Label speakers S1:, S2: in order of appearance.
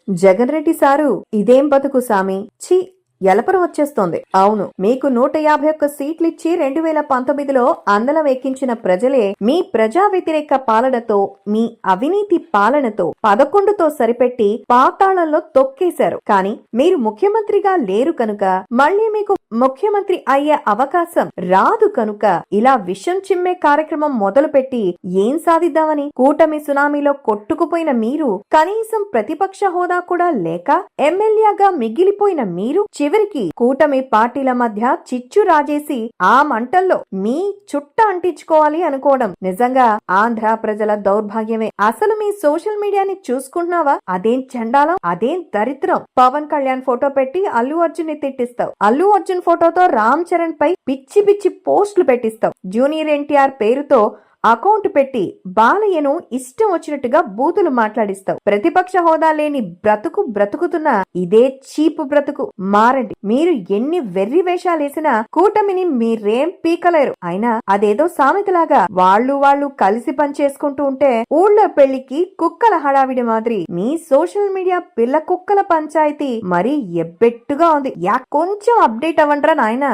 S1: Jagan Reddy sir ఇదేం బతుకు సామి, ఛీ ఎలపరం వచ్చేస్తోంది. అవును, మీకు 151 సీట్లిచ్చి 2019లో అందలం ఎక్కించిన ప్రజలే మీ ప్రజా వ్యతిరేక పాలనతో, మీ అవినీతి పాలనతో 11తో సరిపెట్టి పాతాళంలో తొక్కేశారు. కానీ మీరు ముఖ్యమంత్రిగా లేరు కనుక, మళ్ళీ మీకు ముఖ్యమంత్రి అయ్యే అవకాశం రాదు కనుక ఇలా విషం చిమ్మే కార్యక్రమం మొదలుపెట్టి ఏం సాధిద్దామని కూటమి సునామీలో కొట్టుకుపోయిన మీరు, కనీసం ప్రతిపక్ష హోదా కూడా లేక ఎమ్మెల్యేగా మిగిలిపోయిన మీరు చివరికి కూటమి పార్టీల మధ్య చిచ్చు రాజేసి ఆ మంటల్లో మీ చుట్ట అంటించుకోవాలి అనుకోవడం నిజంగా ఆంధ్ర ప్రజల దౌర్భాగ్యమే. అసలు మీ సోషల్ మీడియాని చూసుకుంటున్నావా? అదేం చండాలం, అదేం దరిద్రం. పవన్ కళ్యాణ్ ఫోటో పెట్టి అల్లు అర్జున్ ని తిట్టిస్తావు, అల్లు అర్జున్ ఫోటోతో రామ్ చరణ్ పై పిచ్చి పిచ్చి పోస్టులు పెట్టిస్తావు, జూనియర్ ఎన్టీఆర్ పేరుతో అకౌంట్ పెట్టి బాలయ్యను ఇష్టం వచ్చినట్టుగా బూతులు మాట్లాడిస్తావు. ప్రతిపక్ష హోదా లేని బ్రతుకు బ్రతుకుతున్న ఇదే చీపు బ్రతుకు మారండి. మీరు ఎన్ని వెర్రి వేషాలేసినా కూటమిని మీరేం పీకలేరు. అయినా అదేదో సామెతలాగా వాళ్ళు కలిసి పనిచేసుకుంటూ ఉంటే ఊళ్ళో పెళ్లికి కుక్కల హడావిడి మాదిరి మీ సోషల్ మీడియా పిల్ల కుక్కల పంచాయతీ మరీ ఎబ్బెట్టుగా ఉంది. కొంచెం అప్డేట్ అవ్వండ్రా నాయనా.